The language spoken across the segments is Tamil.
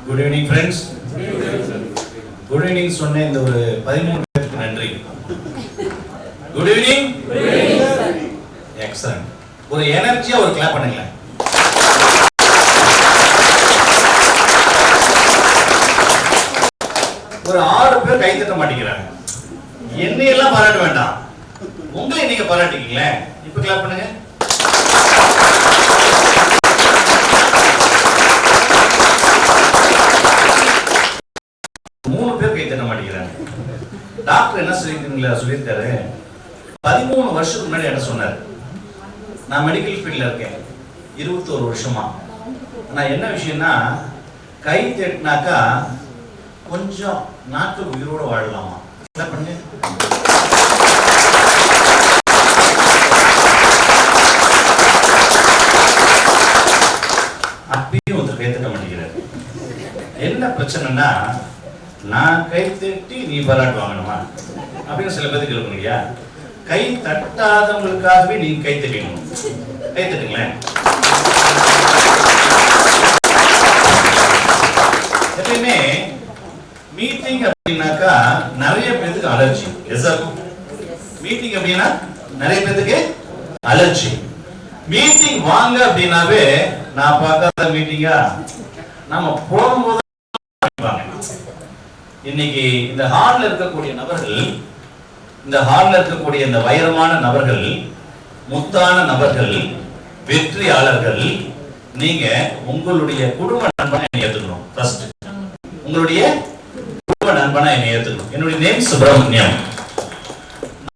Good evening, friends. Good evening. சொன்ன இந்த ஒரு 13 பேருக்கு நன்றி. Good evening. Excellent. ஒரு எனர்ஜியா ஒரு கிளாப் பண்ணுங்க. ஒரு 6 பேர் கை தட்ட மாட்டேங்கிறாங்க. என்னையெல்லாம் பாராட்ட வேண்டாம். உங்களை நீங்க பாராட்டிக்கீங்களே. இப்ப கிளாப் பண்ணுங்க. டாக்டர் என்ன சொல்லியிருக்காரு 13 வருஷத்துக்கு முன்னாடி என்ன சொன்னார், நான் மெடிக்கல் ஃபீல்ட்ல இருக்கேன் 21 வருஷமா. நான் என்ன விஷயம்னா கை தட்டினாக்கா கொஞ்சம் நாட்டு உயிரோட வாழலாமா. என்ன பண்ணு அப்பயும் ஒருத்தர் கை தட்ட மாட்டேங்கிறார். என்ன பிரச்சனைனா நான் கை தட்டி நீ பாராட்டு வாங்கணுமா அப்படின்னு சில பேருக்கு இருக்கும் இல்லையா. கை தட்டாதவங்களுக்காகவே நீங்க கை தட்டணும். கை தட்டுங்களேன். எப்பயுமே மீட்டிங் அப்படின்னாக்கா நிறைய பேருக்கு அலர்ஜி. மீட்டிங் அப்படின்னா நிறைய பேருக்கு அலர்ஜி. மீட்டிங் வாங்க அப்படின்னாவே நான் பார்க்காத மீட்டிங்கா நம்ம போகும்போது. இன்னைக்கு இந்த ஹால்ல இருக்கக்கூடிய நபர்கள், இந்த ஹால்ல இருக்கக்கூடிய இந்த வைரமான நபர்கள், முத்தான நபர்கள், வெற்றியாளர்கள், நீங்க உங்களுடைய குடும்ப நண்பனை ஏத்துக்கணும். ஃபர்ஸ்ட் உங்களுடைய குடும்ப நண்பனை ஏத்துக்கணும். என்னுடைய நேம் சுப்பிரமணியம்.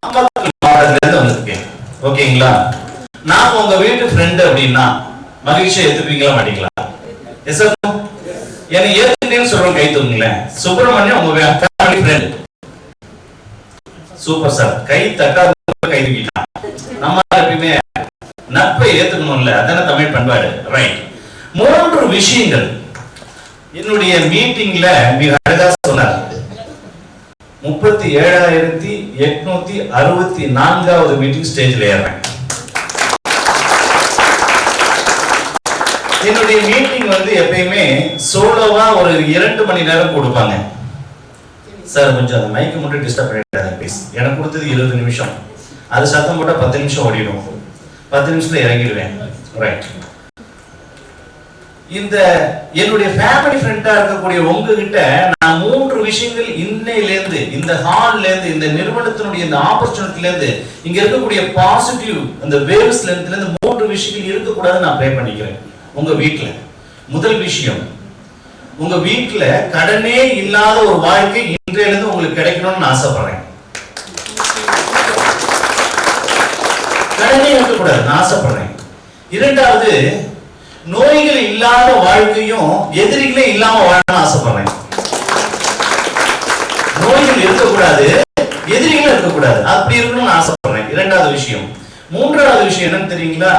மாவட்டத்திலிருந்து வந்திருக்கேன். ஓகேங்களா? நான் உங்க வீட்டு ஃப்ரெண்ட் அப்படின்னா மகிழ்ச்சியா ஏத்துப்பீங்களா மாட்டீங்களா? Yes sir. என்னை ஏத்துட்டேன்னு சொல்றோம், கை தூக்குங்களேன். சுப்பிரமணியம் உங்க ஃபேமிலி ஃப்ரெண்ட். Super sir. கை தட்டாத கை தூக்கிட்டான். நம்ம எப்பயுமே நட்பை ஏத்துக்கணும்ல, அதான தமிழ் பண்பாடு. ரைட். 3 விஷயங்கள் என்னுடைய மீட்டிங்ல மிக அழகா சொன்னார். 37,864வது மீட்டிங் ஸ்டேஜ்ல ஏறேன். என்னுடைய மீட்டிங் எப்பயுமே சோலோவா ஒரு 2 மணி நேரம் கொடுப்பாங்க. சார் கொஞ்சம் அந்த மைக்கு மட்டும் டிஸ்டர்ப் பண்ணிட்டாங்க ப்ளீஸ். எனக்கு கொடுத்தது 20 நிமிஷம். அது சத்தம் போட்டா 10 நிமிஷம் ஓடிடும். 10 நிமிஷத்துல இறங்கிடுவேன். ரைட். இந்த என்னுடைய ஃபேமிலி ஃப்ரெண்டா இருக்கக்கூடிய உங்ககிட்ட நான் 3 விஷயங்கள் இன்னையிலேருந்து, இந்த ஹால்ல இருந்து, இந்த நிறுவனத்தினுடைய இந்த ஆப்பர்ச்சுனிட்டில இருந்து, இங்க இருக்கக்கூடிய பாசிட்டிவ் அந்த வேவ்ஸ்ல இருந்து 3 விஷயங்கள் இருக்கக்கூடாது நான் ப்ரே பண்ணிக்கிறேன். உங்க வீட்டுல முதல் விஷயம், உங்க வீட்டுல கடனே இல்லாத ஒரு வாழ்க்கை இன்றையிலிருந்து உங்களுக்கு கிடைக்கணும்னு ஆசைப்படுறேன். கடனே இருக்கக்கூடாது நான் ஆசைப்படுறேன். இரண்டாவது, நோய்கள் இல்லாத வாழ்க்கையும் எதிரிகளே இல்லாம வாழணும்னு ஆசைப்படுறேன். நோய்கள் இருக்கக்கூடாது, எதிரிகளும் இருக்கக்கூடாது, அப்படி இருக்கணும்னு ஆசைப்படுறேன். இரண்டாவது விஷயம். மூன்றாவது விஷயம் என்னன்னு தெரியுங்களா?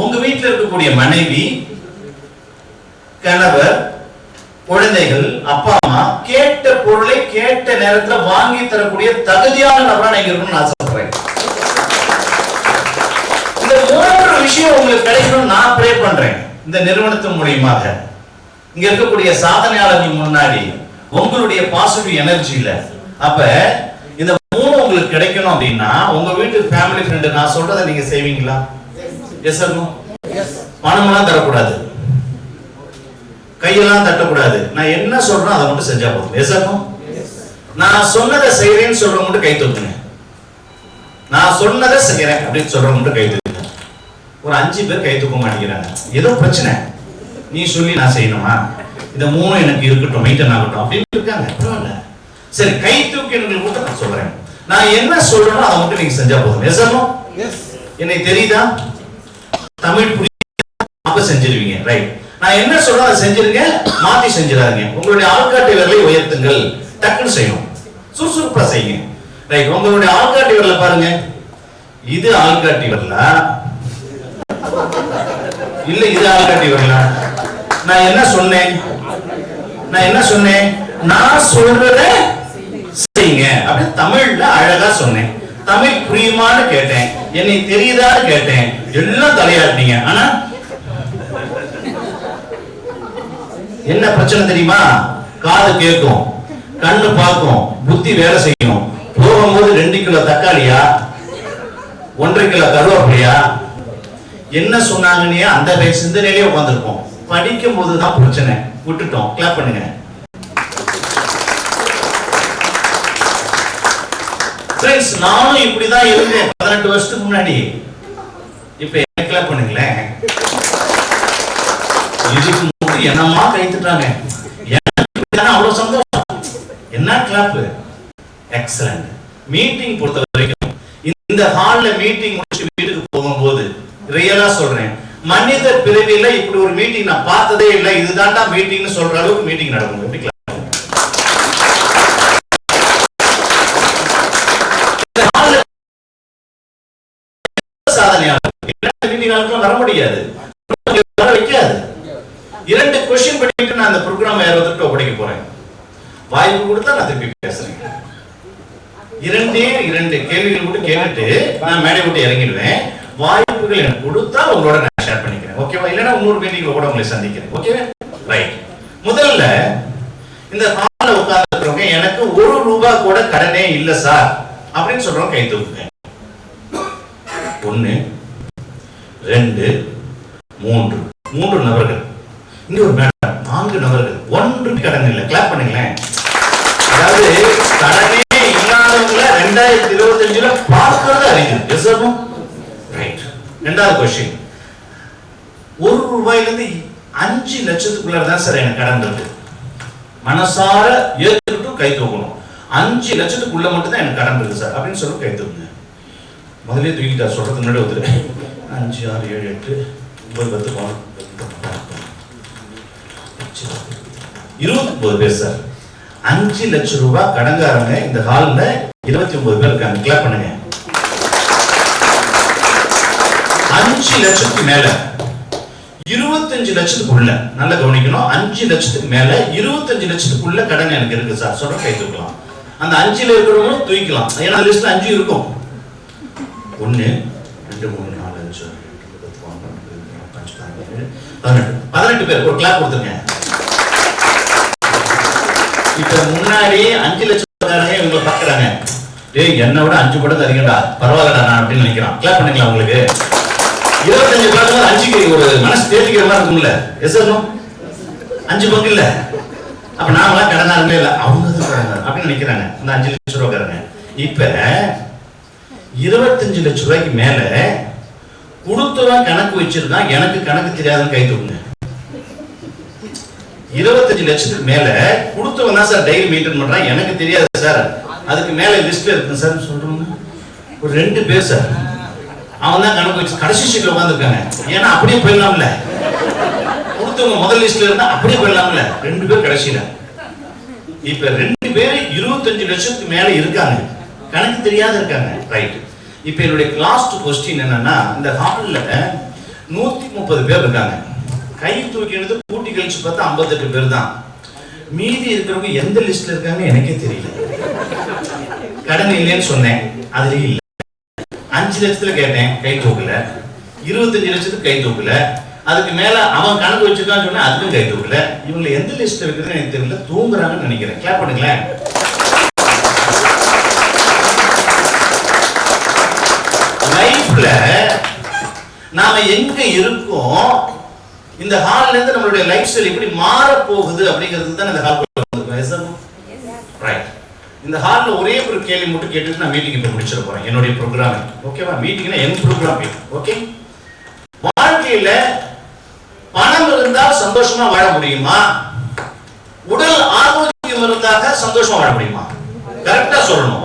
உங்க வீட்டில் இருக்கக்கூடிய மனைவி, கணவர், குழந்தைகள், அப்பா அம்மா கேட்ட பொருளை கேட்ட நேரத்தில் வாங்கி தரக்கூடிய தகுதியான நபரா நீங்க இருக்கணும்னு ஆசைப்படுறேன். இந்த 3 விஷயம் உங்களுக்கு கிடைக்கணும்னு நான் ப்ரே பண்றேன். இந்த நிறுவனத்தின் மூலமாக இங்க இருக்கக்கூடிய சாதனையாளர்கள் முன்னாடி உங்களுடைய பாசிட்டிவ் எனர்ஜில அப்ப இந்த 3 உங்களுக்கு கிடைக்கணும் அப்படின்னா உங்க வீட்டு ஃபேமிலி ஃப்ரெண்ட் நான் சொல்றதை நீங்க செய்வீங்களா? Yes or no? பணமெல்லாம் தரக்கூடாது, கையெல்லாம் தட்டக்கூடாது. நான் என்ன சொல்றேன் அதை மட்டும் செஞ்சா போதும். Yes or no? நான் சொன்னதை செய்யறேன்னு சொல்றவங்க மட்டும் கை தூக்குங்க. நான் சொன்னதை செய்யறேன் அப்படின்னு சொல்றவங்க மட்டும் கை தூக்குங்க. ஒரு 5 பேர் கை தூக்க மாட்டேங்கிறாங்க. ஏதோ பிரச்சனை, நீ சொல்லி நான் செய்யணுமா, இந்த 3 எனக்கு இருக்கட்டும், மெயின்டைன் ஆகட்டும் அப்படின்னு இருக்காங்க. பரவாயில்ல, சரி கை தூக்கி எனக்கு மட்டும் நான் சொல்றேன். நான் என்ன சொல்றேனோ அதை மட்டும் நீங்க செஞ்சா போதும். Yes or no? எனக்கு தெரியுதா? தமிழ் புரிய அப்ப செஞ்சிருவீங்க. ரைட். நான் என்ன சொல்றேன் அதை செஞ்சிருங்க, மாத்தி செஞ்சிடாதீங்க. உங்களுடைய ஆள்காட்டி விரலை உயர்த்துங்கள். டக்குன்னு செய்யணும், சுறுசுறுப்பா செய்யுங்க. ரைட். உங்களுடைய ஆள்காட்டி விரலை பாருங்க. இது ஆள்காட்டி விரலா இல்ல இது ஆள்காட்டி விரலா? நான் என்ன சொன்னேன்? நான் சொல்றத செய்யுங்க அப்படின்னு தமிழ்ல அழகா சொன்னேன். தமிழ் புரியுமான்னு கேட்டேன், என்னை தெரியுதான்னு கேட்டேன், எல்லாம் தலையாட்டினீங்க. ஆனா என்ன பிரச்சனை தெரியுமா? காது கேட்கும், கண்ணு பார்க்கும், புத்தி வேலை செய்யும். போகும்போது 2 கிலோ தக்காளியா 1.5 கிலோ கருவேப்பிலையா என்ன சொன்னாங்கன்னே அந்த சிந்தனையிலே உட்காந்துருப்போம். படிக்கும் போதுதான் பிரச்சனை. விட்டுட்டோம். கிளாப் பண்ணுங்க. ஃப்ரெண்ட்ஸ், நானும் இப்படிதான் இருந்தேன் 18 வருஷத்துக்கு முன்னாடி. இப்ப என்ன கிளாப் பண்ணுங்களேன். இதுக்கு முன்னாடி என்னமா கைத்துட்டாங்க. அவ்வளவு சந்தோஷம். என்ன கிளாப். எக்ஸலண்ட். மீட்டிங் பொறுத்த வரைக்கும் இந்த ஹால்ல மீட்டிங் முடிச்சு வீட்டுக்கு போகும்போது ரியலா சொல்றேன், மனித பிறவியில இப்படி ஒரு மீட்டிங் நான் பார்த்ததே இல்லை. இதுதான்டா மீட்டிங்னு சொல்ற அளவுக்கு மீட்டிங் நடக்கும். எப்படி சாதனையாளர் வர முடியாது, வைக்காது. 2 கொஸ்டின் பண்ணிட்டு நான் அந்த ப்ரோக்ராம் ஏறதுக்கு ஒப்படைக்க போறேன். வாய்ப்பு கொடுத்தா நான் திருப்பி பேசுறேன். 2 கேள்விகள் மட்டும் கேட்டுட்டு நான் மேடை விட்டு இறங்கிடுவேன். வாய்ப்புகள் எனக்கு கொடுத்தா உங்களோட நான் ஷேர் பண்ணிக்கிறேன். ஓகேவா? இல்லைன்னா இன்னொரு மீட்டிங்ல கூட உங்களை சந்திக்கிறேன். ஓகேவா? ரைட். முதல்ல இந்த ஹால்ல உட்கார்ந்துருக்கவங்க எனக்கு 1 ரூபாய் கூட கடனே இல்ல சார் அப்படின்னு சொல்றவங்க கை தூக்குங்க. 1 2 3 நபர்கள். இங்க ஒரு மேடம் 4 நபர்கள். 1 கடன் இல்லை. கிளாப் பண்ணுங்களேன். அதாவது கடனே இல்லாதவங்கள 2025ல பார்க்கறது அறிவு. Yes sir? ரைட். 2வது क्वेश्चन. 1 ரூபாயில இருந்து 5 லட்சத்துக்குள்ள தான் சார் எனக்கு கடன் இருக்கு. மனசார ஏத்துக்கிட்டு கை தூக்கணும். 5 லட்சத்துக்குள்ள மட்டும் தான் எனக்கு கடன் இருக்கு சார் அப்படின்னு சொல்லி கை தூக்குங்க. முதல்ல தூக்கிட்டா சொல்றதுக்கு முன்னாடி வந்துரு. 5 6 7 8 9 10 29 பேர் சார். 5 லட்சம் ரூபாய் கடன்காரங்க இந்த ஹால்ல 29 பேர் இருக்காங்க. கிளாப் பண்ணுங்க. 5 லட்சத்துக்கு மேல 25 லட்சத்துக்குள்ள நல்லா கவனிக்கணும். 5 லட்சத்துக்கு மேல 25 லட்சத்துக்குள்ள கடன் எனக்கு இருக்கு சார் சொல்ற கை தூக்கலாம். அந்த 5ல இருக்கிறவங்களும் தூக்கலாம். ஏன்னா லிஸ்ட்ல 5 இருக்கும். 1 2 3 4 5 18 பேர். ஒரு கிளாப் கொடுத்துருங்க. இப்ப முன்னாடி 5 லட்சம் இவங்க பாக்குறாங்க. டேய் என்ன விட 5 படத்து அதிகம்டா, பரவாயில்லடா நான் அப்படின்னு நினைக்கிறான். கிளாப் பண்ணிக்கலாம். உங்களுக்கு 25 படத்துல 5க்கு ஒரு மனசு தேர்த்திக்கிற மாதிரி இருக்கும்ல. Yes sir? 5 பங்கு இல்ல. அப்ப நாமெல்லாம் கடனாருமே இல்ல, அவங்க தான் கடனாரு அப்படின்னு நினைக்கிறாங்க இந்த 5 லட்சம் ரூபாய்க்காரங்க. இப்ப 25 லட்சம் ரூபாய்க்கு மேல கொடுத்தவன் கணக்கு வச்சிருக்கான், எனக்கு கணக்கு தெரியாதுன்னு கை தூக்குங்க. 25 லட்சத்துக்கு மேல கொடுத்தவன் தான் சார் டெய்லி மெயின்டைன் பண்றான், எனக்கு தெரியாது சார், அதுக்கு மேல லிஸ்ட்ல இருக்கு சார் சொல்றோம். ஒரு 2 பேர் சார், அவன் தான் கணக்கு வச்சு கடைசி சீட்ல உட்காந்துருக்காங்க. ஏன்னா அப்படியே போயிடலாம்ல, கொடுத்தவங்க முதல் லிஸ்ட்ல இருந்தா அப்படியே போயிடலாம்ல. 2 பேர் கடைசியில. இப்ப 2 பேர் 25 லட்சத்துக்கு மேல இருக்காங்க, கணக்கு தெரியாத இருக்காங்க. ரைட். இப்ப என்னுடைய லாஸ்ட் क्वेश्चन என்னன்னா, இந்த ஹால்ல 130 பேர் இருக்காங்க. கை தூக்கினது கூட்டி கழிச்சு பார்த்தா 58 பேர் தான். மீதி இருக்கிறவங்க எந்த லிஸ்ட்ல இருக்காங்க எனக்கே தெரியல. கடன் இல்லைன்னு சொன்னேன், அதுல இல்ல. 5 லட்சத்துல கேட்டேன், கை தூக்கல. 25 லட்சத்துக்கு கை தூக்கல. அதுக்கு மேல அவன் கணக்கு வச்சிருக்கான்னு சொன்னா அதுக்கும் கை தூக்கல. இவங்க எந்த லிஸ்ட்ல இருக்குதுன்னு எனக்கு தெரியல, தூங்குறாங்கன்னு நினைக்கிறேன். கிளாப் பண்ணுங்களேன். லைஃப்ல நாம எங்க இருக்கோம், இந்த ஹால்ல இருந்து நம்மளுடைய லைஃப் ஸ்டைல் எப்படி மாற போகுது அப்படிங்கிறது தான் இந்த ஹால் வந்திருக்கோம். ரைட். இந்த ஹால்ல ஒரே ஒரு கேள்வி மட்டும் கேட்டுட்டு நான் மீட்டிங் இப்ப முடிச்சிட போறேன், என்னுடைய ப்ரோக்ராம். ஓகேவா? மீட்டிங்னா என் ப்ரோக்ராம். ஓகே. வாழ்க்கையில பணம் இருந்தால் சந்தோஷமா வாழ முடியுமா? உடல் ஆரோக்கியம் இருந்தாக சந்தோஷமா வாழ முடியுமா? கரெக்டா சொல்லணும்.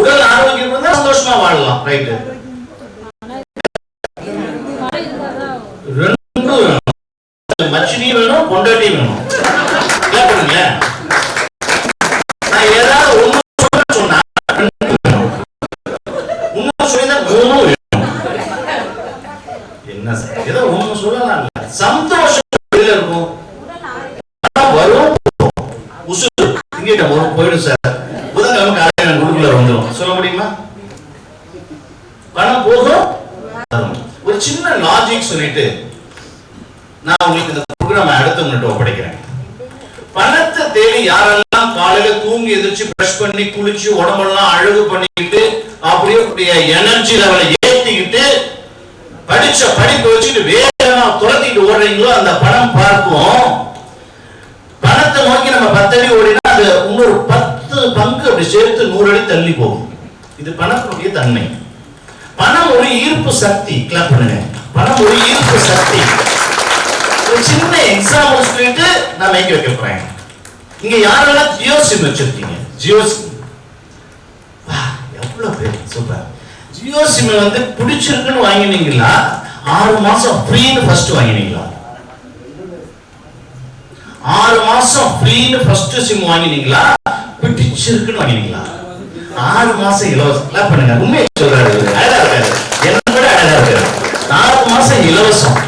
உடல் ஆரோக்கியம் இருந்தா சந்தோஷமா வாழலாம். ரைட். மச்சினி வேணும், பொண்டாட்டி வேணும். நான் ஏதாவது ஒண்ணு சொன்னா ஒண்ணு சொல்லிதான் 3 வேணும். என்ன சார் ஏதோ ஒண்ணு சொல்லலாம். சந்தோஷம் இருக்கும், வரும் உசுறு இங்கிட்ட வரும் போயிடும் சார். புதன்கிழமை காலையில குடுக்குள்ள வந்துடும். சொல்ல முடியுமா? பணம் போகும். ஒரு சின்ன லாஜிக் சொல்லிட்டு நான் உங்களுக்கு இந்த ப்ரோக்ராம் அடுத்து உங்கள்கிட்ட ஒப்படைக்கிறேன். பணத்தை தேடி யாரெல்லாம் காலையில தூங்கி எதிர்த்து பிரஷ் பண்ணி குளிச்சு உடம்பெல்லாம் அழகு பண்ணிக்கிட்டு அப்படியே எனர்ஜி லெவலை ஏற்றிக்கிட்டு படிச்ச படிப்பு வச்சுட்டு வேகமா துரத்திட்டு ஓடுறீங்களோ அந்த பணம் பார்க்கும். பணத்தை நோக்கி நம்ம 10 அடி ஓடினா அது இன்னொரு 10 பங்கு அப்படி சேர்த்து 100 அடி தள்ளி போகும். இது பணத்தினுடைய தன்மை. பணம் ஒரு ஈர்ப்பு சக்தி. கிளாப் பண்ணுங்க. பணம் ஒரு ஈர்ப்பு சக்தி. ஒரு சின்ன எக்ஸாம்பிள் சொல்லிட்டு நான் மேய்க்க வைக்க போறேன். இங்க யாரெல்லாம் ஜியோ சிம் வச்சிருக்கீங்க? ஜியோ சிம் எவ்வளவு பேர் சூப்பர். ஜியோ சிம் வந்து பிடிச்சிருக்குன்னு வாங்கினீங்களா 6 மாசம் ஃப்ரீன்னு ஃபர்ஸ்ட் வாங்கினீங்களா? 6 மாசம் ஃப்ரீன்னு ஃபர்ஸ்ட் சிம் வாங்கினீங்களா பிடிச்சிருக்குன்னு வாங்கினீங்களா? 6 மாசம் இலவசம். கிளாப் பண்ணுங்க. உண்மையை சொல்றாரு. அழகா இருக்காரு. என்ன விட அழகா இருக்காரு. 4 மாசம் இலவசம்.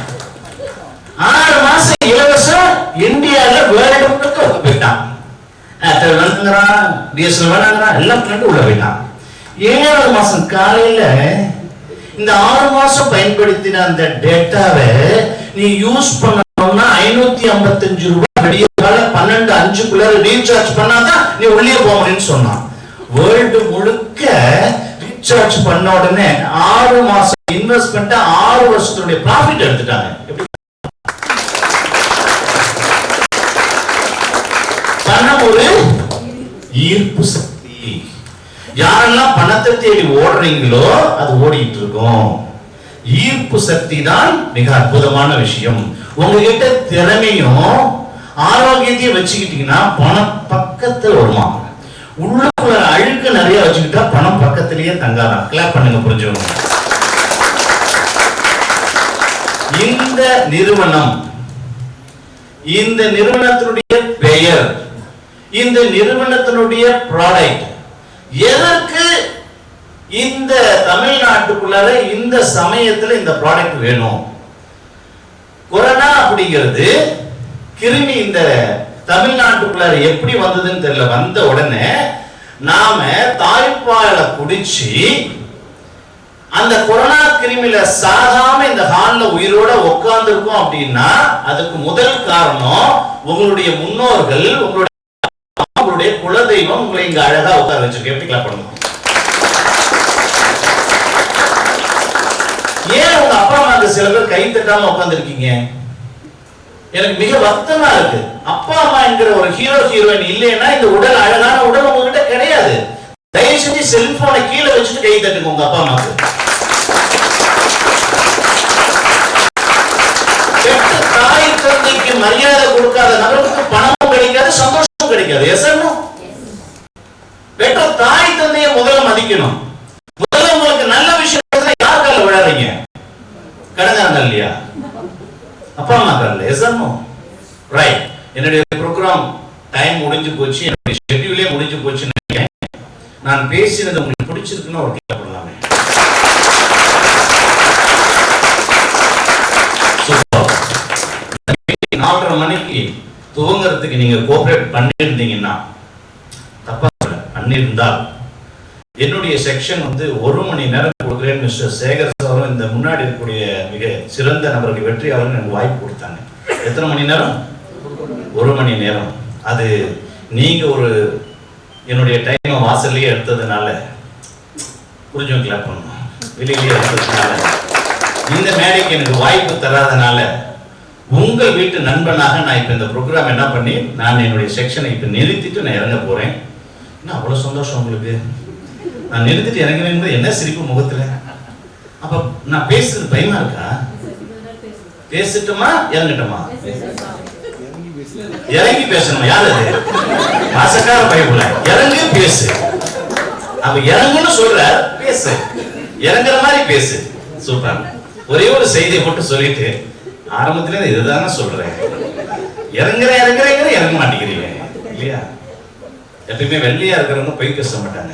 6 மாசம் இலவசம். இந்தியால வேர்ல்டு முழுக்க போயிட்டான். வேணுங்கிறான், பிஎஸ்எல் வேணுங்கிறான், எல்லாம் பண்ணிட்டு உள்ள போயிட்டான். 7வது மாசம் காலையில இந்த 6 மாசம் பயன்படுத்தின அந்த டேட்டாவை நீ யூஸ் பண்ணணும்னா 555 ரூபாய் விடிய கால 12:05 ரீசார்ஜ் பண்ணாதான் நீ உள்ளே போக முடியும்னு சொன்னான். வேர்ல்டு முழுக்க ரீசார்ஜ் பண்ண உடனே 6 மாசம் இன்வெஸ்ட்மெண்ட் 6 வருஷத்துடைய ப்ராஃபிட் எடுத்துட்டாங்க. பணம் ஒரு ஈர்ப்பு சக்தி. யாரெல்லாம் பணத்தை தேடி ஓடுறீங்களோ அது ஓடிட்டு இருக்கும். ஈர்ப்பு சக்தி தான் மிக அற்புதமான விஷயம். உங்ககிட்ட திறமையும் ஆரோக்கியத்தையும் வச்சுக்கிட்டீங்கன்னா பணம் பக்கத்துல வருமா? உள்ளுக்குள்ள அழுக்கு நிறைய வச்சுக்கிட்டா பணம் பக்கத்திலேயே தங்காதான். கிளாப் பண்ணுங்க. புரிஞ்சுக்கணும். இந்த நிறுவனம், இந்த நிறுவனத்தினுடைய பெயர், இந்த நிறுவனத்தினுடைய ப்ராடக்ட் எதற்கு இந்த தமிழ்நாட்டுக்குள்ளார இந்த சமயத்துல இந்த ப்ராடக்ட் வேணும்? கொரோனா அப்படிங்கிறது கிருமி இந்த தமிழ்நாட்டுக்குள்ளார எப்படி வந்ததுன்னு தெரியல. வந்த உடனே நாம தாய்ப்பாலை குடிச்சு அந்த கொரோனா கிருமியில சாகாம இந்த ஹால்ல உயிரோட உட்கார்ந்து இருக்கோம் அப்படின்னா அதுக்கு முதல் காரணம் உங்களுடைய முன்னோர்கள், உங்களுடைய குலதெய்வம் உங்களை இங்க அழகா உட்கார வச்சிருக்கு. எப்படி கிளாப் பண்ணணும்? ஏன் உங்க அப்பா அம்மா சில பேர் கை தட்டாம உட்கார்ந்துருக்கீங்க? எனக்கு மிக வருத்தமா இருக்கு. அப்பா அம்மா என்கிற ஒரு ஹீரோ ஹீரோயின் இல்லைன்னா இந்த உடல், அழகான உடல் உங்ககிட்ட கிடையாது. தயவு செஞ்சு செல்போனை கீழே வச்சுட்டு கை தட்டுங்க உங்க அப்பா அம்மாவுக்கு. தாய் தந்தைக்கு மரியாதை கொடுக்காத நபருக்கு பணமும் கிடைக்காது, சந்தோஷமும் கிடைக்காது. Yes or no? பெற்ற தாய் தந்தையை முதல்ல மதிக்கணும். முதல்ல உங்களுக்கு நல்ல விஷயம் யார் கால விழாதீங்க? கடனாங்க இல்லையா? அப்பா அம்மா கால. Yes or no? ரைட். என்னுடைய ப்ரோக்ராம் டைம் முடிஞ்சு போச்சு. என்னுடைய ஷெட்யூலே முடிஞ்சு போச்சுன்னு நினைக்கிறேன். நான் பேசினது உங்களுக்கு பிடிச்சிருக்குன்னு ஒரு கிளாப் பண்ணலாமே. 4:30 மணிக்கு துவங்கிறதுக்கு நீங்க கோஆபரேட் பண்ணிருந்தீங்கன்னா, தப்பா சொல்ல பண்ணிருந்தால், என்னுடைய செக்ஷன் வந்து 1 மணி நேரம் கொடுக்குறேன். மிஸ்டர் சேகர் சாரும் இந்த முன்னாடி இருக்கக்கூடிய மிக சிறந்த நபர்கள் வெற்றியாளர் எனக்கு வாய்ப்பு கொடுத்தாங்க. எத்தனை மணி நேரம்? 1 மணி நேரம். அது நீங்க ஒரு என்னுடைய டைம் வாசல்லையே எடுத்ததுனால, புரிஞ்சவங்க கிளாப் பண்ணணும், வெளியிலேயே எடுத்ததுனால, இந்த மேடைக்கு எனக்கு வாய்ப்பு தராதனால, உங்கள் வீட்டு நண்பனாக நான் இப்ப இந்த ப்ரோக்ராம் என்ன பண்ணி நான் என்னுடைய செக்ஷனை இப்ப நிறுத்திட்டு நான் இறங்க போறேன். என்ன அவ்வளவு சந்தோஷம் உங்களுக்கு? நான் நிறுத்திட்டு இறங்குறேன். என்ன சிரிப்பு முகத்துல? அப்ப நான் பேசுறது பயமா இருக்கா? பேசிட்டுமா இறங்கட்டுமா? இறங்கி பேசணும். யாரு அது? மாசக்கார பயப்புல. இறங்கி பேசு. அப்ப இறங்குன்னு சொல்ற, பேசு. இறங்குற மாதிரி பேசு. சூப்பர். ஒரே ஒரு செய்தியை மட்டும் சொல்லிட்டு ஆரம்பத்துல இதுதானே சொல்றேன். இறங்குறேன் இறங்க மாட்டேங்கிறீங்க இல்லையா? எப்பயுமே வெள்ளையா இருக்கிறவங்க போய் பேச மாட்டாங்க.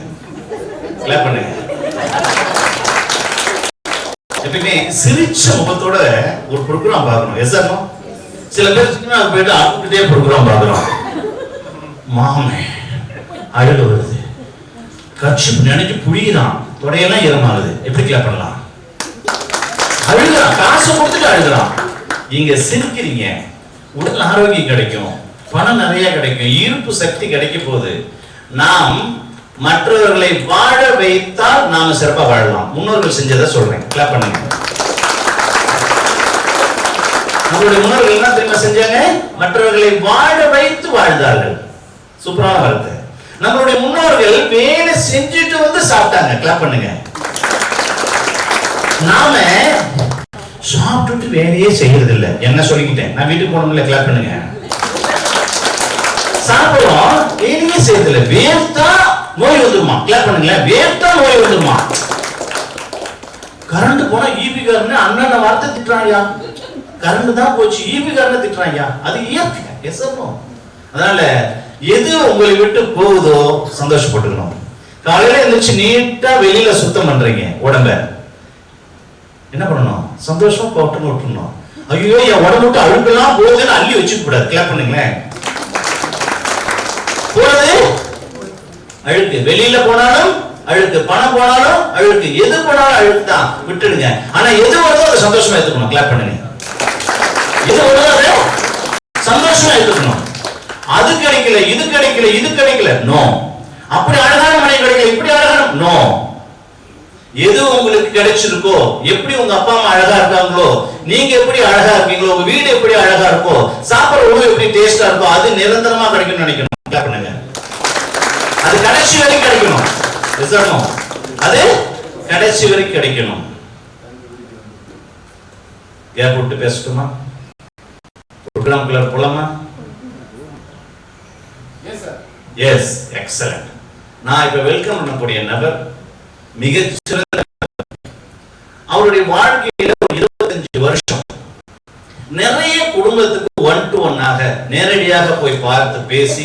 கிளாப் பண்ணுங்க. எப்பயுமே சிரிச்ச முகத்தோட ஒரு ப்ரோக்ராம் பார்க்கணும். Yes or no? சில பேர் போயிட்டு அழுதுட்டே ப்ரோக்ராம் பார்க்கிறோம். மாமே அழுக வருது, கட்சி நினைச்சு புரியுதான், தொடையெல்லாம் ஈரமாகுது. எப்படி கிளாப் பண்ணலாம்? அழுகிறான், காசு கொடுத்துட்டு அழுகிறான். இங்க சிரிக்கிறீங்க, உடல் ஆரோக்கியம் கிடைக்கும், பணம் நிறைய கிடைக்கும், ஈர்ப்பு சக்தி கிடைக்க போகுது. நாம் மற்றவர்களை வாழ வைத்தால் நாம சிறப்பா வாழலாம். முன்னோர்கள் செஞ்சதை சொல்றேன், கிளாப் பண்ணுங்க. நம்மளுடைய முன்னோர்கள் என்ன தெரியுமா செஞ்சாங்க? மற்றவர்களை வாழ வைத்து வாழ்ந்தார்கள். சூப்பரான வார்த்தை. நம்மளுடைய முன்னோர்கள் வேலை செஞ்சுட்டு வந்து சாப்பிட்டாங்க. கிளாப் பண்ணுங்க. நாம சாப்பிட்டுட்டு வேலையே செய்யறது இல்லை. என்ன சொல்லிக்கிட்டேன், நான் வீட்டுக்கு போனோம்ல, கிளாப் பண்ணுங்க. சாப்பிடுறோம், வேலையே செய்யறது இல்லை. வேர்த்தா நோய் வந்துருமா? கிளாப் பண்ணுங்க. வேர்த்தா நோய் வந்துருமா? கரண்ட் போனா ஈபி காரன்னு அண்ணன வார்த்தை திட்டுறாயா, கரண்ட் தான் போச்சு ஈபி காரனை திட்டுறாயா, அது இயற்கை. அதனால எது உங்களை விட்டு போகுதோ சந்தோஷப்பட்டுக்கணும். காலையில எழுந்திரிச்சு நீட்டா வெளியில சுத்தம் பண்றீங்க, உடம்ப என்ன பண்ணணும்? சந்தோஷமா போட்டுன்னு விட்டுணும். ஐயோ என் உடம்பு விட்டு அழுக்கெல்லாம் போகுதுன்னு அள்ளி வச்சுக்க கூடாது. கிளாப் பண்ணுங்களேன். போறது அழுக்கு, வெளியில போனாலும் அழுக்கு, பணம் போனாலும் அழுக்கு, எது போனாலும் அழுக்கு தான், விட்டுடுங்க. ஆனா எது வருதோ அதை சந்தோஷமா எடுத்துக்கணும். கிளாப் பண்ணுங்க. எது வருதோ அதை சந்தோஷமா எடுத்துக்கணும். அது கிடைக்கல, இது கிடைக்கல, இது கிடைக்கல, நோ. அப்படி அழகான மனை கிடைக்கல, இப்படி அழகான, நோ. எது உங்களுக்கு கிடைச்சிருக்கோ, எப்படி உங்க அப்பா அம்மா அழகா இருக்காங்களோ, நீங்க எப்படி அழகா இருக்கீங்களோ, உங்க வீடு எப்படி அழகா இருக்கோ, சாப்பிடுற உணவு எப்படி டேஸ்டா இருக்கோ, அது நிரந்தரமா கிடைக்கும்னு நினைக்கணும். கிளாப் பண்ணுங்க. அது கடைசி வரைக்கும் கிடைக்கணும். அது கடைசி வரைக்கும் கிடைக்கணும். கேப் விட்டு பேசட்டுமா? ப்ரோக்ராம்குள்ள போலாமா? Yes, excellent. நான் இப்ப வெல்கம் பண்ணக்கூடிய நபர் மிகச்சிறந்த, அவருடைய வாழ்க்கையில 25 வருஷம் நிறைய குடும்பத்துக்கு ஒன் டு ஒன்னாக நேரடியாக போய் பார்த்து பேசி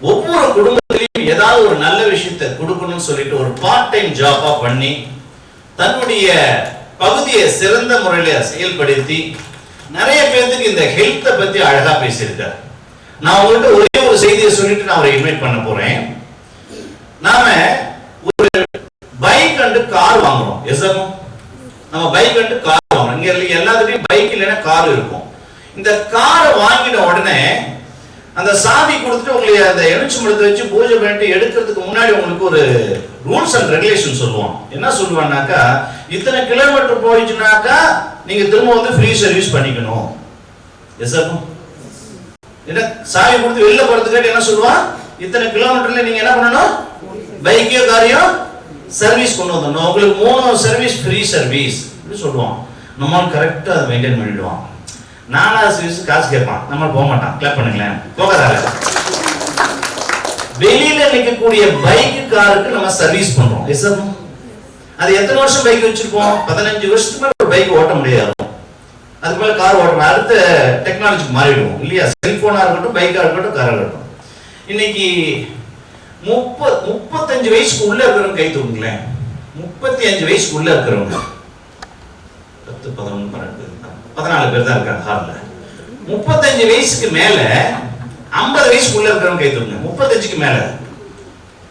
ஒவ்வொரு குடும்பத்திலையும் ஏதாவது ஒரு நல்ல விஷயத்தை கொடுக்கணும்னு சொல்லிட்டு ஒரு பார்ட் டைம் ஜாபா பண்ணி தன்னுடைய பகுதியை சிறந்த முறையில செயல்படுத்தி நிறைய பேருக்கு இந்த ஹெல்த்தை பத்தி அழகா பேசியிருக்கார். நான் உங்கள்கிட்ட ஒரே ஒரு செய்தியை சொல்லிட்டு நான் அவரை இன்வைட் பண்ண போறேன். நாம ஒரு பைக் அண்ட் கார் வாங்குறோம். நம்ம பைக் அண்ட் கார் வாங்குறோம். இங்க எல்லாத்துலயும் பைக் இல்லைன்னா கார் இருக்கும். இந்த காரை வாங்கின உடனே அந்த சாவி கொடுத்துட்டு உங்களை அந்த எலுமிச்சம்பழத்தை வச்சு பூஜை பண்ணிட்டு எடுக்கிறதுக்கு முன்னாடி உங்களுக்கு ஒரு ரூல்ஸ் அண்ட் ரெகுலேஷன் சொல்லுவோம். என்ன சொல்லுவான்னாக்கா, இத்தனை கிலோமீட்டர் போயிடுச்சுனாக்கா நீங்க திரும்ப வந்து ஃப்ரீ சர்வீஸ் பண்ணிக்கணும். என்ன சாவி கொடுத்து வெளில போறதுக்காட்டி என்ன சொல்லுவான், இத்தனை கிலோமீட்டர்ல நீங்க என்ன பண்ணணும், பைக்கையோ காரையோ சர்வீஸ் கொண்டு வந்துடணும். உங்களுக்கு 3 சர்வீஸ் ஃப்ரீ சர்வீஸ் சொல்லுவோம். நம்ம கரெக்டா அதை மெயின்டைன் பண்ணிடுவோம். 4வது சர்வீஸ் காசு கேட்பான், நம்ம போக மாட்டான். கிளாப் பண்ணுங்களேன். போகாதால வெளியில நிற்கக்கூடிய பைக்கு காருக்கு நம்ம சர்வீஸ் பண்றோம். அது எத்தனை வருஷம் பைக் வச்சிருக்கோம்? 15 வருஷத்துக்கு மேல ஒரு பைக் ஓட்ட முடியாது. அதுக்கு மேல கார் ஓட்டணும். அடுத்த டெக்னாலஜிக்கு மாறிடுவோம் இல்லையா? செல்போனா இருக்கட்டும், பைக்கா இருக்கட்டும், காரா இருக்கட்டும். இன்னைக்கு 35 வயசுக்கு உள்ள இருக்கிறவங்க கை தூக்குங்களேன். 35 வயசுக்கு உள்ள இருக்கிறவங்க 10, 11, 12, 14 பேர் தான் இருக்காங்க ஹால்ல. 35 வயசுக்கு மேல 50 வயசுக்கு உள்ள இருக்கிறவங்க கை தூக்குங்க. 35க்கு மேல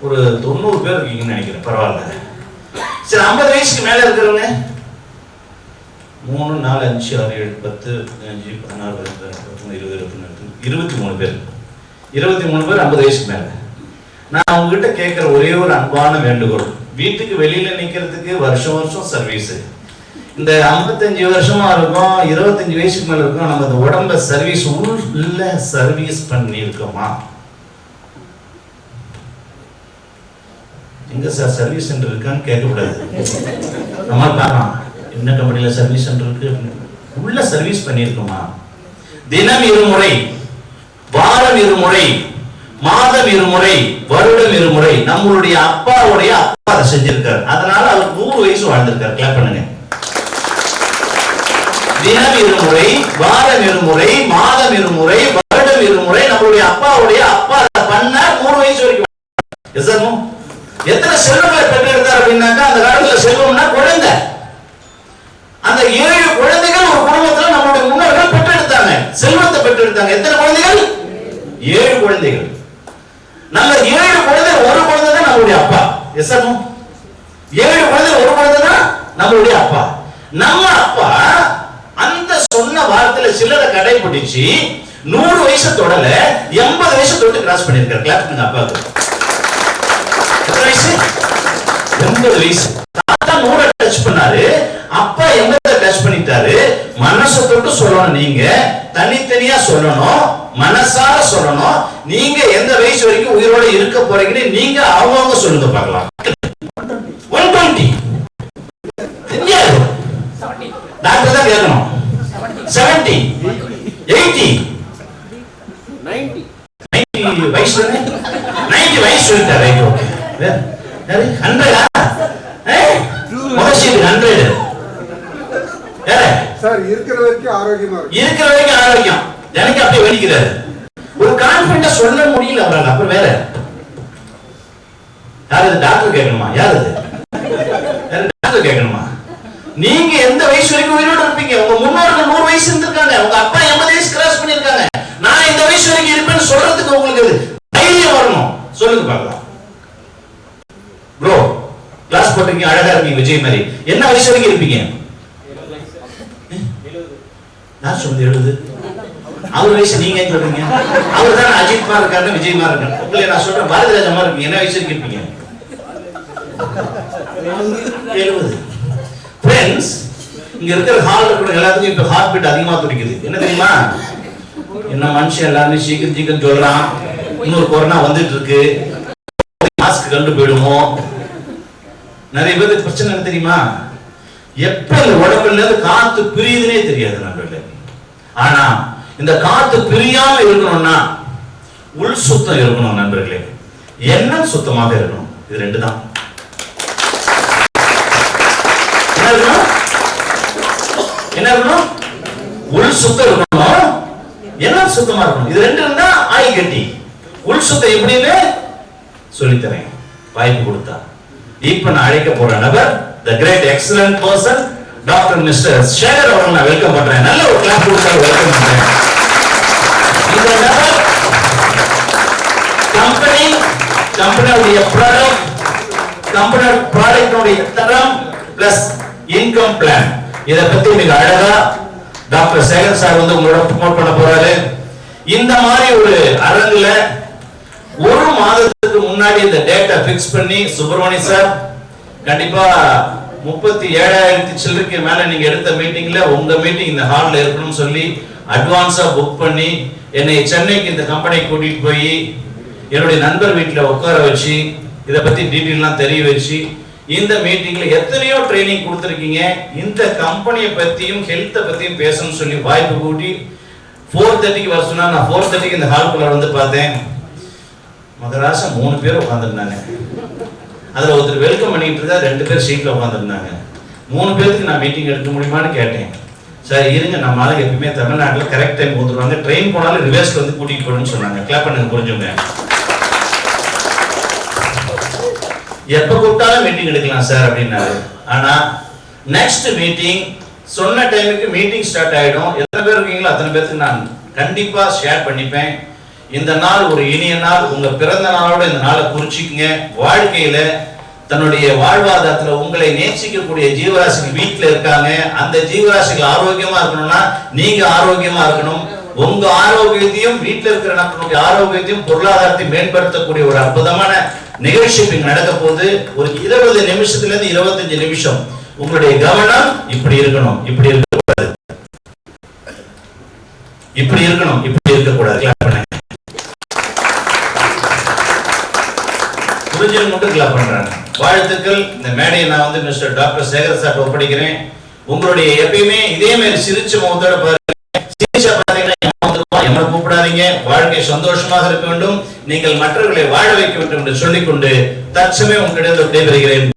ஒரு 90 பேர் இருக்கீங்கன்னு நினைக்கிறேன். பரவாயில்ல. சரி, 50 வயசுக்கு மேல இருக்கிறவங்க 3, 4, 5, 6, 7, 10, 15, 16, 20, 23 பேர். 23 பேர் 50 வயசுக்கு மேல. நான் உங்ககிட்ட கேட்கிற ஒரே ஒரு அன்பான வேண்டுகோள், வீட்டுக்கு வெளியில நிக்கிறதுக்கு வருஷம் வருஷம் சர்வீஸ். இந்த 55 வருஷமா இருக்கும், 25 வயசுக்கு மேல இருக்கும், நம்ம இந்த உடம்ப சர்வீஸ் உள்ள சர்வீஸ் பண்ணி இருக்கோமா? எங்க சார் சர்வீஸ் சென்டர் இருக்கான்னு கேட்கக்கூடாது. நம்ம பார்க்கலாம் என்ன கம்பெனில சர்வீஸ் சென்டர் இருக்கு, உள்ள சர்வீஸ் பண்ணியிருக்கோமா? தினம் 2 முறை, வாரம் 2 முறை, மாதம் 2 முறை, வருடம் 2 முறை. நம்மளுடைய அப்பாவுடைய அப்பா அதை செஞ்சிருக்காரு. அதனால அவர் 100 வயசு வாழ்ந்திருக்காரு. கிளாப் பண்ணுங்க. தினம் 2 முறை, வாரம் 2 முறை, மாதம் 2 முறை, வருடம் 2 முறை. நம்மளுடைய அப்பாவுடைய அப்பா பண்ண 100 வயசு வரைக்கும். எத்தனை செல்வங்களை பெற்றெடுத்தார் அப்படின்னாக்கா, அந்த காலத்துல செல்வம்னா குழந்தை. அந்த 7 குழந்தைகள் ஒரு குடும்பத்துல நம்மளுடைய முன்னோர்கள் பெற்றெடுத்தாங்க, செல்வத்தை பெற்றெடுத்தாங்க. எத்தனை குழந்தைகள்? 7 குழந்தைகள். நம்ம 7 குழந்தை, ஒரு குழந்தை தான் நம்மளுடைய அப்பா. 7 குழந்தை, ஒரு குழந்தை தான் நம்மளுடைய அப்பா. நம்ம அப்பா அந்த சொன்ன வார்த்தை பக்கத்துல சில்லறை கடை பிடிச்சி 100 வயசு தொடல 80 வயசு தொட்டு கிராஸ் பண்ணிருக்காரு. கிளாப் பண்ணுங்க அப்பாவுக்கு. எத்தனை வயசு? 80 வயசு. தாத்தா 100 டச் பண்ணாரு, அப்பா 80 டச் பண்ணிட்டாரு. மனசை தொட்டு சொல்லணும், நீங்க தனித்தனியா சொல்லணும், மனசார சொல்லணும். நீங்க எந்த வயசு வரைக்கும் உயிரோட இருக்க போறீங்கன்னு நீங்க அவங்க சொல்லுங்க பார்க்கலாம். 120 டாக்டர் தான் கேட்கணும். 70 80 90 வயசு 90 வயசு சொல்லிட்டாரு. ஓகே 100 சார் இருக்கிற வரைக்கும் ஆரோக்கியமா இருக்கு. இருக்கிற வரைக்கும் ஆரோக்கியம். எனக்கு அப்படியே வலிக்கிறாரு. ஒரு கான்ஃபிடென்ட்டா சொல்ல முடியல அவரால். அப்புறம் வேற யாரு? டாக்டர் கேட்கணுமா? யாரு? டாக்டர் கேட்கணுமா? நீங்க எந்த வயசு வரைக்கும் உயிரோடு இருப்பீங்க? உங்க முன்னோர்கள் 100 வயசு இருந்திருக்காங்க, உங்க அப்பா 80 வயசு கிராஸ் பண்ணிருக்காங்க. நான் இந்த வயசு வரைக்கும் இருப்பேன்னு சொல்றதுக்கு உங்களுக்கு தைரியம் வரணும். சொல்லுங்க பார்க்கலாம். ப்ரோ கிளாஸ் போட்டுருக்கீங்க, அழகா இருக்கீங்க, விஜய் மாதிரி. என்ன வயசு வரைக்கும் இருப்பீங்க? நான் சொல்றது 70. அவர் வயசு நீங்க சொல்றீங்க. அவர் தான் அஜித் மாதிரி இருக்காரு, விஜய் மாதிரி இருக்காரு. உங்களை நான் சொல்றேன் பாரதி ராஜா மாதிரி இருக்கீங்க. என்ன வயசு வரைக்கும் இருப்பீங்க? 70. ஃப்ரெண்ட்ஸ், இங்க இருக்கிற ஹால்ல கூட எல்லாத்துக்கும் இப்ப ஹார்ட் பீட் அதிகமா துடிக்குது. என்ன தெரியுமா? என்ன மனுஷன் எல்லாரும் சீக்கிரம் சீக்கிரம் சொல்றான். இன்னொரு கொரோனா வந்துட்டு இருக்கு, மாஸ்க் கண்டு போயிடுமோ. நிறைய பேருக்கு பிரச்சனை என்ன தெரியுமா? எப்ப இந்த உடம்புல இருந்து காத்து பிரியுதுன்னே தெரியாது நம்மள. ஆனா இந்த காத்து பிரியாம இருக்கணும்னா உள் சுத்தம் இருக்கணும் நண்பர்களே. எண்ணம் சுத்தமாக இருக்கணும். இது ரெண்டு தான். என்ன இருக்கணும்? உள் சுத்தம் இருக்கணும், எண்ணம் சுத்தமா இருக்கணும். இது ரெண்டு இருந்தா ஆய் கட்டி. உள் சுத்தம் எப்படின்னு சொல்லித்தரேன் வாய்ப்பு கொடுத்தா. இப்ப நான் அழைக்க போற நபர் the great excellent person doctor mister Sekar அவர்களை நான் வெல்கம் பண்றேன். நல்ல ஒரு கிளாப் கொடுத்தா வெல்கம் பண்றேன். இந்த நபர் கம்பெனியுடைய ப்ராடக்ட் தரம் பிளஸ் இன்கம் பிளான் இத பத்தி மிக அழகா டாக்டர் சேகர் சார் வந்து உங்களோட ப்ரோமோட் பண்ண போறாரு. இந்த மாதிரி ஒரு அரங்குல ஒரு மாதத்துக்கு முன்னாடி இந்த டேட்டா பிக்ஸ் பண்ணி சுப்பிரமணிய சார் கண்டிப்பா 37,000 சில்லறைக்கு மேல நீங்க எடுத்த மீட்டிங்ல உங்க மீட்டிங் இந்த ஹால்ல இருக்கணும்னு சொல்லி அட்வான்ஸா புக் பண்ணி என்னை சென்னைக்கு இந்த கம்பெனி கூட்டிட்டு போய் என்னுடைய நண்பர் வீட்டுல உட்கார வச்சு இத பத்தி டீடைல்லாம் தெரிய வச்சு இந்த மீட்டிங்ல எத்தனையோ ட்ரைனிங் கொடுத்திருக்கீங்க. இந்த கம்பெனியை பத்தியும் ஹெல்த்தை பத்தியும் பேசணும்னு சொல்லி வாய்ப்பு கூட்டி 4:30க்கு வர சொன்னா நான் 4:30க்கு இந்த ஹால்குள்ள வந்து பார்த்தேன். மகராசா 3 பேர் உட்கார்ந்துருந்தாங்க. அதுல ஒருத்தர் வெல்கம் பண்ணிட்டு இருந்தா 2 பேர் சீட்ல உட்கார்ந்துருந்தாங்க. 3 பேருக்கு நான் மீட்டிங் எடுக்க முடியுமான்னு கேட்டேன். சார் இருங்க, நம்ம ஆளுங்க எப்பவுமே தமிழ்நாட்டில் கரெக்ட் டைம் வந்துருவாங்க, ட்ரெயின் போனாலும் ரிவர்ஸ்ல வந்து கூட்டிட்டு போகணும்னு சொன்னாங்க. கிளாப் பண்ணுங்க புரிஞ்சுங்க. எப்ப கூப்பிட்டாலும் மீட்டிங் எடுக்கலாம் சார் அப்படின்னாரு. ஆனா நெக்ஸ்ட் மீட்டிங் சொன்ன டைமுக்கு மீட்டிங் ஸ்டார்ட் ஆயிடும். எத்தனை பேர் இருக்கீங்களோ அத்தனை பேருக்கு நான் கண்டிப்பா ஷேர் பண்ணிப்பேன். இந்த நாள் ஒரு இனிய நாள். உங்க பிறந்த நாளோட இந்த நாளை குறிச்சிக்கங்க. வாழ்க்கையில தன்னுடைய வாழ்வாதாரத்துல உங்களை நேசிக்கக்கூடிய ஜீவராசிகள் வீட்டுல இருக்காங்க. அந்த ஜீவராசிகள் ஆரோக்கியமா இருக்கணும்னா நீங்க ஆரோக்கியமா இருக்கணும். உங்க ஆரோக்கியத்தையும் வீட்டுல இருக்கிற நம்மளுடைய ஆரோக்கியத்தையும் பொருளாதாரத்தையும் மேம்படுத்தக்கூடிய ஒரு அற்புதமான நிகழ்ச்சி இங்க நடக்க போது. ஒரு 20 நிமிஷத்துல இருந்து 25 நிமிஷம் உங்களுடைய கவனம் இப்படி இருக்கணும், இப்படி இருக்கக்கூடாது, இப்படி இருக்கணும், இப்படி இருக்கக்கூடாது. புரிஞ்சல் மட்டும் கிளாப் பண்றாங்க. வாழ்த்துக்கள். இந்த மேடையை நான் வந்து மிஸ்டர் டாக்டர் சேகர் சார் ஒப்படைக்கிறேன். உங்களுடைய எப்பயுமே இதே மாதிரி சிரிச்ச முகத்தோட பாருங்க. சிரிச்சா பாத்தீங்கன்னா எம்மனை கூப்பிடாதீங்க. வாழ்க்கை சந்தோஷமாக இருக்க வேண்டும், நீங்கள் மற்றவர்களை வாழ வைக்க வேண்டும் என்று சொல்லிக்கொண்டு தற்சமயம் உங்களிடம் விடைபெறுகிறேன்.